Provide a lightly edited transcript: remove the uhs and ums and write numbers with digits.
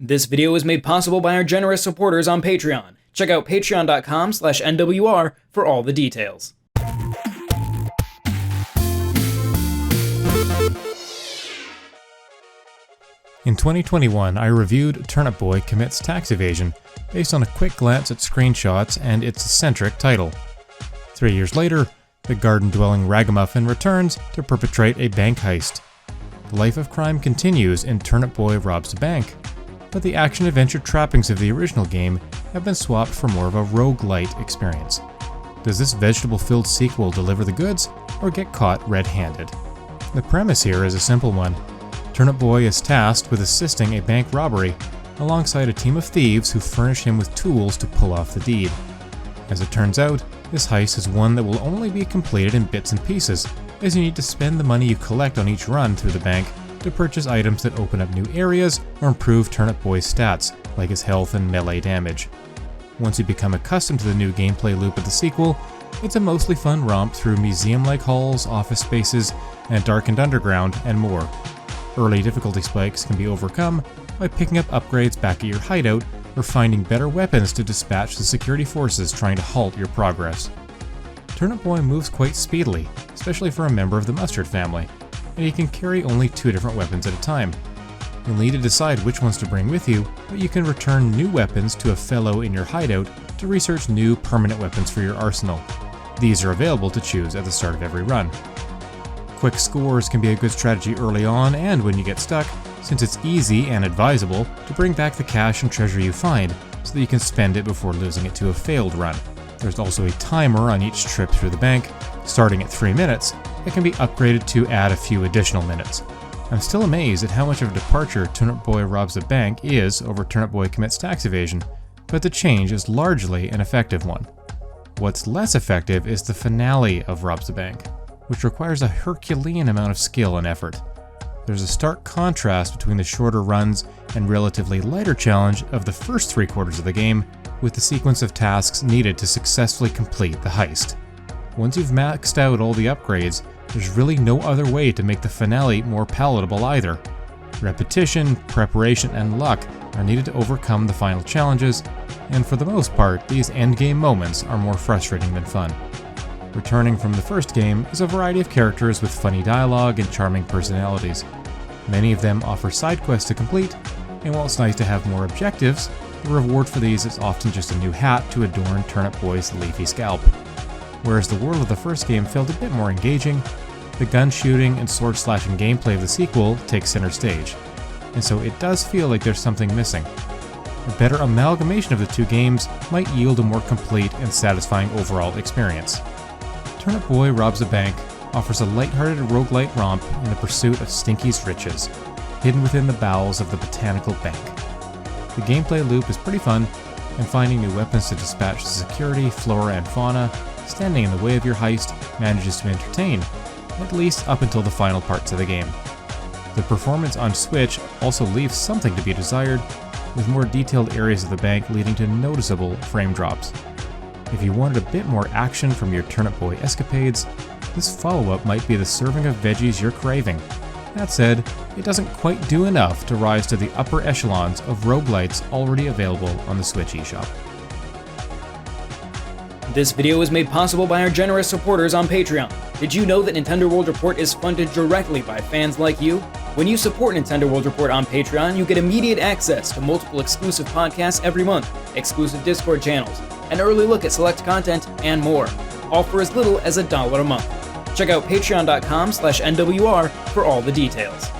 This video is made possible by our generous supporters on Patreon. Check out patreon.com/NWR for all the details. In 2021, I reviewed Turnip Boy Commits Tax Evasion based on a quick glance at screenshots and its eccentric title. 3 years later, the garden-dwelling ragamuffin returns to perpetrate a bank heist. The life of crime continues in Turnip Boy Robs a Bank, but the action-adventure trappings of the original game have been swapped for more of a roguelite experience. Does this vegetable-filled sequel deliver the goods, or get caught red-handed? The premise here is a simple one. Turnip Boy is tasked with assisting a bank robbery, alongside a team of thieves who furnish him with tools to pull off the deed. As it turns out, this heist is one that will only be completed in bits and pieces, as you need to spend the money you collect on each run through the bank to purchase items that open up new areas or improve Turnip Boy's stats, like his health and melee damage. Once you become accustomed to the new gameplay loop of the sequel, it's a mostly fun romp through museum-like halls, office spaces, and a darkened underground, and more. Early difficulty spikes can be overcome by picking up upgrades back at your hideout or finding better weapons to dispatch the security forces trying to halt your progress. Turnip Boy moves quite speedily, especially for a member of the mustard family, and he can carry only 2 different weapons at a time. You'll need to decide which ones to bring with you, but you can return new weapons to a fellow in your hideout to research new permanent weapons for your arsenal. These are available to choose at the start of every run. Quick scores can be a good strategy early on and when you get stuck, since it's easy and advisable to bring back the cash and treasure you find so that you can spend it before losing it to a failed run. There's also a timer on each trip through the bank, starting at 3 minutes, that can be upgraded to add a few additional minutes. I'm still amazed at how much of a departure Turnip Boy Robs a Bank is over Turnip Boy Commits Tax Evasion, but the change is largely an effective one. What's less effective is the finale of Robs a Bank, which requires a Herculean amount of skill and effort. There's a stark contrast between the shorter runs and relatively lighter challenge of the first 3/4 of the game, with the sequence of tasks needed to successfully complete the heist. Once you've maxed out all the upgrades, there's really no other way to make the finale more palatable either. Repetition, preparation, and luck are needed to overcome the final challenges, and for the most part, these endgame moments are more frustrating than fun. Returning from the first game is a variety of characters with funny dialogue and charming personalities. Many of them offer side quests to complete, and while it's nice to have more objectives, the reward for these is often just a new hat to adorn Turnip Boy's leafy scalp. Whereas the world of the first game felt a bit more engaging, the gun shooting and sword slashing gameplay of the sequel takes center stage, and so it does feel like there's something missing. A better amalgamation of the 2 games might yield a more complete and satisfying overall experience. Turnip Boy Robs a Bank offers a lighthearted roguelite romp in the pursuit of Stinky's riches, hidden within the bowels of the botanical bank. The gameplay loop is pretty fun, and finding new weapons to dispatch the security, flora, and fauna standing in the way of your heist manages to entertain, at least up until the final parts of the game. The performance on Switch also leaves something to be desired, with more detailed areas of the bank leading to noticeable frame drops. If you wanted a bit more action from your Turnip Boy escapades, this follow-up might be the serving of veggies you're craving. That said, it doesn't quite do enough to rise to the upper echelons of roguelites already available on the Switch eShop. This video is made possible by our generous supporters on Patreon. Did you know that Nintendo World Report is funded directly by fans like you? When you support Nintendo World Report on Patreon, you get immediate access to multiple exclusive podcasts every month, exclusive Discord channels, an early look at select content, and more, all for as little as $1 a month. Check out patreon.com/NWR for all the details.